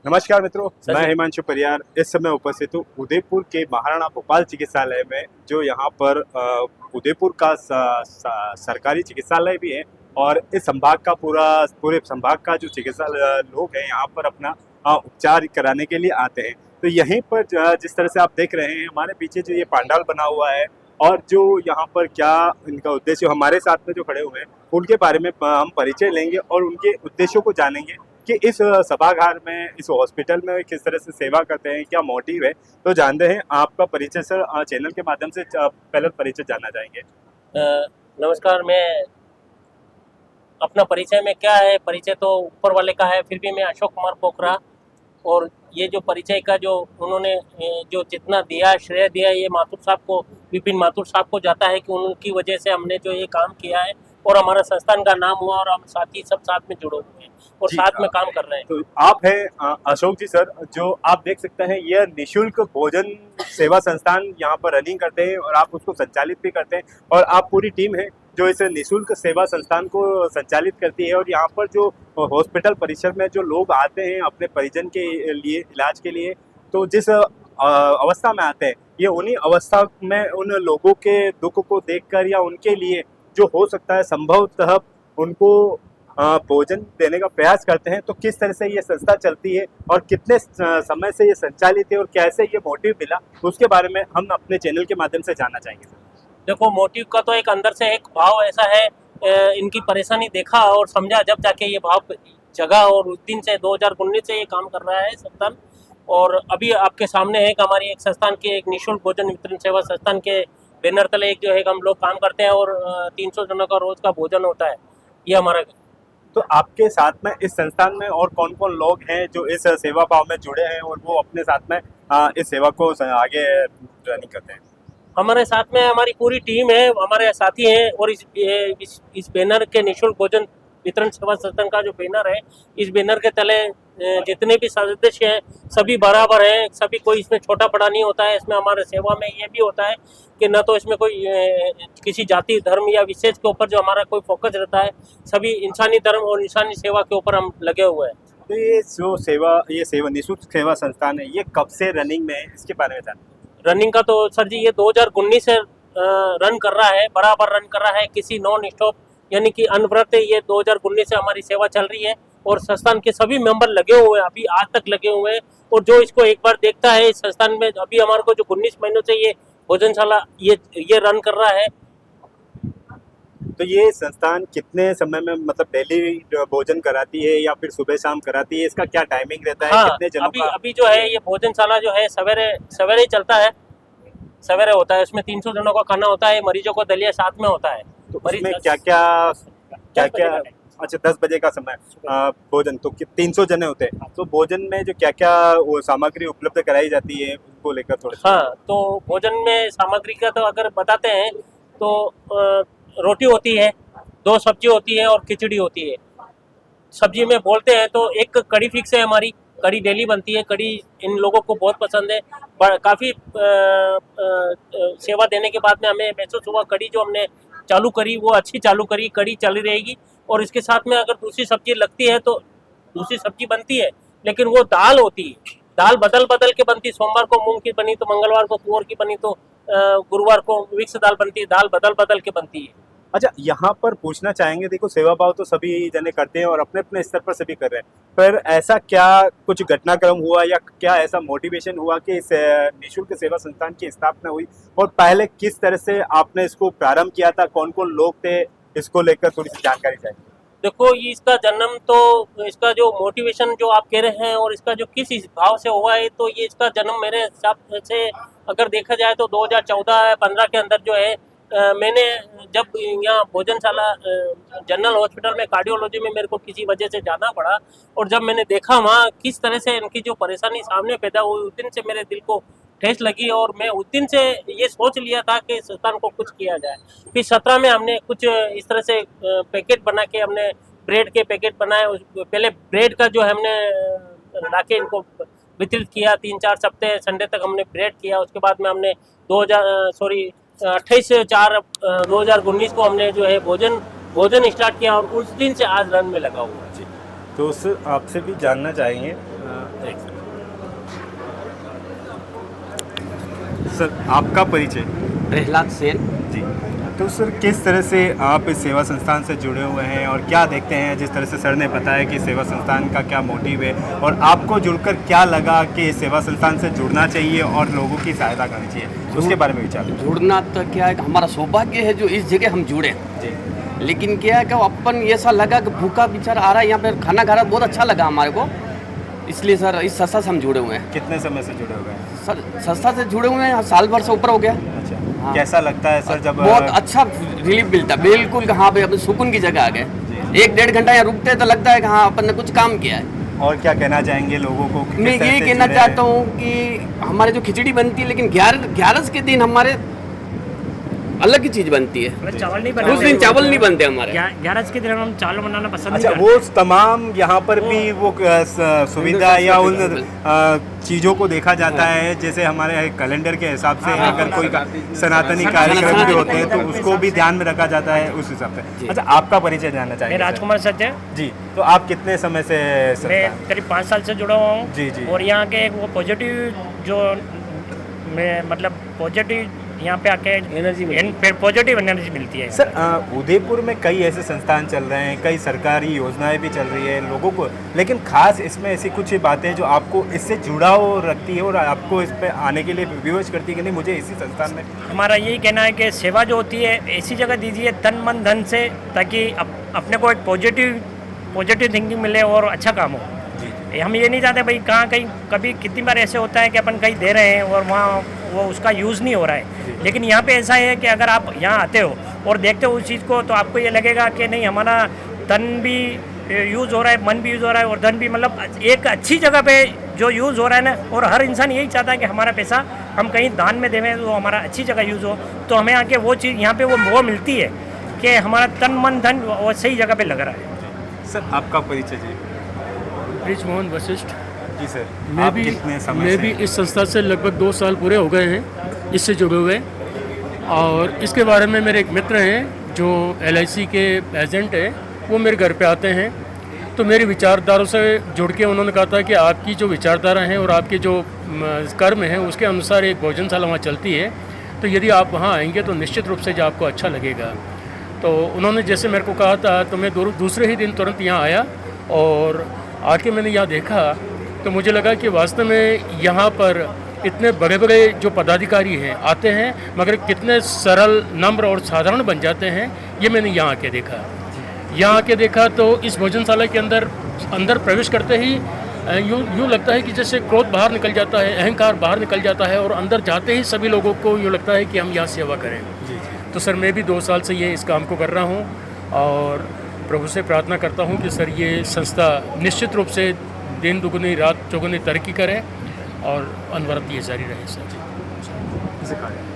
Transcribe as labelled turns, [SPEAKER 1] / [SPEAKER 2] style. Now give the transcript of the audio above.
[SPEAKER 1] नमस्कार मित्रों, मैं हिमांशु परियार इस समय उपस्थित हूँ उदयपुर के महाराणा भोपाल चिकित्सालय में, जो यहाँ पर उदयपुर का सरकारी चिकित्सालय भी है और इस संभाग का पूरे संभाग का जो चिकित्सा लोग हैं यहाँ पर अपना उपचार कराने के लिए आते हैं। तो यहीं पर जिस तरह से आप देख रहे हैं, हमारे पीछे जो ये पंडाल बना हुआ है और जो यहाँ पर क्या इनका उद्देश्य, हमारे साथ में जो खड़े हुए हैं उनके बारे में हम परिचय लेंगे और उनके उद्देश्यों को जानेंगे कि इस सभागार में, इस हॉस्पिटल में किस तरह से सेवा करते हैं, क्या मोटिव है। तो जानते हैं आपका परिचय सर, चैनल के माध्यम से पहले परिचय जानना चाहेंगे।
[SPEAKER 2] नमस्कार। मैं अपना परिचय में क्या है, परिचय तो ऊपर वाले का है, फिर भी मैं अशोक कुमार पोखरा, और ये जो परिचय का जो उन्होंने जो जितना दिया, श्रेय दिया, ये माथुर साहब को, विपिन माथुर साहब को जाता है कि उनकी वजह से हमने जो ये काम किया है और हमारा संस्थान का नाम हुआ और हम साथी सब साथ में जुड़े हुए हैं और साथ में काम कर रहे हैं।
[SPEAKER 1] तो आप हैं अशोक जी सर, जो आप देख सकते हैं यह निःशुल्क भोजन सेवा संस्थान यहाँ पर रनिंग करते हैं और आप उसको संचालित भी करते हैं, और आप पूरी टीम है जो इस निःशुल्क सेवा संस्थान को संचालित करती है। और यहाँ पर जो हॉस्पिटल परिसर में जो लोग आते हैं अपने परिजन के लिए, इलाज के लिए, तो जिस अवस्था में आते हैं, ये उन्हीं अवस्था में उन लोगों के दुख को देखकर या उनके लिए जो हो सकता है संभवतः उनको भोजन देने का प्रयास करते हैं। तो किस तरह से ये संस्था चलती है और कितने समय से ये संचालित है और कैसे ये मोटिव मिला, उसके बारे में हम अपने चैनल के माध्यम से जानना चाहेंगे।
[SPEAKER 2] देखो, मोटिव का तो एक अंदर से एक भाव ऐसा है, इनकी परेशानी देखा और समझा, जब जाके ये भाव जगा, और उस दिन से 2019 से ये काम कर रहा है संस्थान। और अभी आपके सामने है कि हमारी एक संस्थान के, एक निःशुल्क भोजन वितरण सेवा संस्थान के बैनर तले एक जो है हम लोग काम करते हैं और 300 जनों का रोज का भोजन होता है, ये हमारा।
[SPEAKER 1] तो आपके साथ में इस संस्थान में और कौन कौन लोग हैं जो इस सेवा भाव में जुड़े हैं और वो अपने साथ में इस सेवा को आगे रनिंग करते हैं?
[SPEAKER 2] हमारे साथ में हमारी पूरी टीम है, हमारे साथी हैं, और इस बैनर के निःशुल्क भोजन वितरण सेवा संस्थान का जो बैनर है, इस बैनर के तले जितने भी सदस्य हैं सभी बराबर हैं, सभी, कोई इसमें छोटा बड़ा नहीं होता है। इसमें हमारे सेवा में ये भी होता है कि न तो इसमें कोई किसी जाति, धर्म या विशेष के ऊपर जो हमारा कोई फोकस रहता है, सभी इंसानी धर्म और इंसानी सेवा के ऊपर हम लगे हुए हैं।
[SPEAKER 1] तो ये जो सेवा निःशुल्क सेवा संस्थान है, ये कब से रनिंग में है, इसके बारे में जान।
[SPEAKER 2] रनिंग का तो सर जी ये 2019 से रन कर रहा है, बराबर रन कर रहा है, किसी नॉन स्टॉप यानी कि अनवरत ये 2019 से हमारी सेवा चल रही है और संस्थान के सभी मेंबर लगे हुए हैं, अभी आज तक लगे हुए हैं। और जो इसको एक बार देखता है इस संस्थान में, अभी हमारे को जो 19 महीनों से ये भोजनशाला ये रन कर रहा है।
[SPEAKER 1] तो ये संस्थान कितने समय में, मतलब डेली भोजन कराती है या फिर सुबह शाम कराती है, इसका क्या टाइमिंग रहता है?
[SPEAKER 2] हाँ,
[SPEAKER 1] कितने जनों का?
[SPEAKER 2] अभी जो है ये भोजनशाला जो है सवेरे ही चलता है, सवेरे होता है, उसमें 300 जनों का खाना होता है, मरीजों को दलिया साथ में होता है।
[SPEAKER 1] तो उसमें क्या अच्छा 10 बजे का समय भोजन, तो 300 जने होते हैं, तो भोजन में जो क्या वो सामग्री उपलब्ध कराई जाती है उनको लेकर थोड़ा।
[SPEAKER 2] हाँ, तो भोजन में सामग्री का तो अगर बताते हैं तो रोटी होती है, 2 सब्जी होती है और खिचड़ी होती है। सब्जी में बोलते हैं तो एक कड़ी फिक्स है, हमारी कड़ी डेली बनती है। कड़ी इन लोगों को बहुत पसंद है, काफ़ी सेवा देने के बाद में हमें महसूस हुआ कड़ी जो हमने चालू करी वो अच्छी चालू करी, कड़ी चली रहेगी। और इसके साथ में अगर दूसरी सब्जी लगती है तो दूसरी सब्जी बनती है, लेकिन वो दाल होती है, दाल बदल के बनती। सोमवार को मूंग की बनी तो मंगलवार को तुअर की बनी, तो गुरुवार को मिक्स दाल बनती है, दाल बदल के बनती है।
[SPEAKER 1] अच्छा, यहाँ पर पूछना चाहेंगे, देखो सेवा भाव तो सभी जने करते हैं और अपने अपने स्तर पर सभी कर रहे हैं, पर ऐसा क्या कुछ घटनाक्रम हुआ या क्या ऐसा मोटिवेशन हुआ कि इस निःशुल्क सेवा संस्थान की स्थापना हुई, और पहले किस तरह से आपने इसको प्रारंभ किया था, कौन कौन लोग थे, इसको लेकर थोड़ी सी जानकारी चाहिए।
[SPEAKER 2] देखो, ये इसका जन्म तो, इसका जो मोटिवेशन जो आप कह रहे हैं और इसका जो किस भाव से हुआ है, तो ये इसका जन्म मेरे हिसाब से अगर देखा जाए तो 2014-15 के अंदर जो है, मैंने जब यहाँ भोजनशाला जनरल हॉस्पिटल में कार्डियोलॉजी में मेरे को किसी वजह से जाना पड़ा, और जब मैंने देखा वहाँ किस तरह से इनकी जो परेशानी सामने पैदा हुई, उस दिन से मेरे दिल को ठेस लगी और मैं उस दिन से ये सोच लिया था कि संस्थान को कुछ किया जाए। फिर 17 में हमने कुछ इस तरह से पैकेट बना के, हमने ब्रेड के पैकेट बनाए। पहले ब्रेड का जो है हमने ला के इनको वितरित किया, 3-4 सप्ताह संडे तक हमने ब्रेड किया। उसके बाद में हमने 28/4/2019 को हमने जो है भोजन स्टार्ट किया और उस दिन से आज रन में लगा हुआ है।
[SPEAKER 1] तो आपसे भी जानना चाहेंगे सर आपका परिचय?
[SPEAKER 3] प्रहलाद सेन।
[SPEAKER 1] जी, तो सर किस तरह से आप इस सेवा संस्थान से जुड़े हुए हैं और क्या देखते हैं, जिस तरह से सर ने बताया कि सेवा संस्थान का क्या मोटिव है, और आपको जुड़कर क्या लगा कि सेवा संस्थान से जुड़ना चाहिए और लोगों की सहायता करनी चाहिए, उसके बारे में विचार?
[SPEAKER 3] जुड़ना तो क्या है, हमारा सौभाग्य है जो इस जगह हम जुड़े।
[SPEAKER 1] जी,
[SPEAKER 3] लेकिन क्या है कि अपन ऐसा लगा कि भूखा बेचारा आ रहा है यहाँ पे खाना खा रहा है, बहुत अच्छा लगा हमारे को, इसलिए सर इस संस्था से हम जुड़े हुए हैं।
[SPEAKER 1] कितने समय से जुड़े हुए हैं?
[SPEAKER 3] सर संस्था से जुड़े हुए हैं साल भर से ऊपर हो गया।
[SPEAKER 1] अच्छा,
[SPEAKER 3] हाँ।
[SPEAKER 1] कैसा लगता है सर जब?
[SPEAKER 3] बहुत अच्छा रिलीफ मिलता है, बिल्कुल हाँ भाई अपन सुकून की जगह आ गए। 1-1.5 घंटा यहाँ रुकते हैं तो लगता है कि हाँ अपन ने कुछ काम किया है।
[SPEAKER 1] और क्या कहना चाहेंगे लोगों को?
[SPEAKER 3] मैं ये कहना चाहता हूँ कि हमारे जो खिचड़ी बनती है, लेकिन 11 के दिन हमारे अलग ही चीज बनती है।
[SPEAKER 4] चावल नहीं
[SPEAKER 3] उस दिन चावल नहीं बनते हमारे।
[SPEAKER 4] 11 के दिन हम चावल बनाना पसंद
[SPEAKER 1] अच्छा,
[SPEAKER 4] नहीं
[SPEAKER 1] वो तमाम यहाँ पर भी वो सुविधा या उन चीज़ों को देखा जाता है, जैसे हमारे कैलेंडर के हिसाब से अगर कोई सनातनी कार्यक्रम भी होते हैं तो उसको भी ध्यान में रखा जाता है उस हिसाब से। अच्छा, आपका परिचय जानना
[SPEAKER 4] मैं
[SPEAKER 1] चाहिए?
[SPEAKER 4] राजकुमार सत्य।
[SPEAKER 1] जी, तो आप कितने समय से
[SPEAKER 4] मैं करीब 5 साल से जुड़ा हुआ हूँ।
[SPEAKER 1] जी, जी।
[SPEAKER 4] और यहाँ के वो पॉजिटिव जो मैं मतलब पॉजिटिव यहाँ पे आके एनर्जी पॉजिटिव एनर्जी मिलती है।
[SPEAKER 1] सर उदयपुर में कई ऐसे संस्थान चल रहे हैं, कई सरकारी योजनाएं भी चल रही है लोगों को, लेकिन खास इसमें ऐसी कुछ बातें जो आपको इससे जुड़ाव रखती है और आपको इस पे आने के लिए विवश करती है कि नहीं मुझे इसी संस्थान में?
[SPEAKER 4] हमारा यही कहना है कि सेवा जो होती है ऐसी जगह दीजिए तन मन धन से, ताकि अपने को एक पॉजिटिव थिंकिंग मिले और अच्छा काम हो। हम ये नहीं चाहते भाई कहाँ कहीं कभी कितनी बार ऐसे होता है कि अपन कहीं दे रहे हैं और वहाँ वो उसका यूज़ नहीं हो रहा है, लेकिन यहाँ पे ऐसा है कि अगर आप यहाँ आते हो और देखते हो उस चीज़ को तो आपको ये लगेगा कि नहीं हमारा तन भी यूज़ हो रहा है, मन भी यूज़ हो रहा है और धन भी, मतलब एक अच्छी जगह पे जो यूज़ हो रहा है ना। और हर इंसान यही चाहता है कि हमारा पैसा हम कहीं दान में देवें तो हमारा अच्छी जगह यूज़ हो, तो हमें आके वो चीज़ यहाँ पे वो मिलती है कि हमारा तन मन धन वो सही जगह पे लग रहा है।
[SPEAKER 1] सर आपका परिचय जी?
[SPEAKER 5] ब्रिज मोहन वशिष्ठ।
[SPEAKER 1] जी सर,
[SPEAKER 5] मैं
[SPEAKER 1] आप
[SPEAKER 5] भी
[SPEAKER 1] कितने समय
[SPEAKER 5] मैं
[SPEAKER 1] से?
[SPEAKER 5] भी इस संस्था से लगभग 2 साल पूरे हो गए हैं इससे जुड़े हुए। और इसके बारे में मेरे एक मित्र हैं जो LIC के एजेंट हैं, वो मेरे घर पे आते हैं, तो मेरी विचारधारों से जुड़ के उन्होंने कहा था कि आपकी जो विचारधारा हैं और आपके जो कर्म हैं उसके अनुसार एक भोजनशाला वहाँ चलती है, तो यदि आप वहाँ आएंगे तो निश्चित रूप से जो आपको अच्छा लगेगा। तो उन्होंने जैसे मेरे को कहा था तो मैं दूसरे ही दिन तुरंत यहाँ आया और आके मैंने यहाँ देखा तो मुझे लगा कि वास्तव में यहाँ पर इतने बड़े बड़े जो पदाधिकारी हैं आते हैं मगर कितने सरल नम्र और साधारण बन जाते हैं, ये मैंने यहाँ आके देखा। यहाँ आके देखा तो इस भोजनशाला के अंदर प्रवेश करते ही यूँ लगता है कि जैसे क्रोध बाहर निकल जाता है, अहंकार बाहर निकल जाता है और अंदर जाते ही सभी लोगों को यूँ लगता है कि हम यहाँ सेवा करें। तो सर मैं भी 2 साल से ये इस काम को कर रहा हूँ और प्रभु से प्रार्थना करता हूँ कि सर ये संस्था निश्चित रूप से दिन दुगुनी रात चौगुनी तरक्की करे और अनवरत ये जारी रहे सर।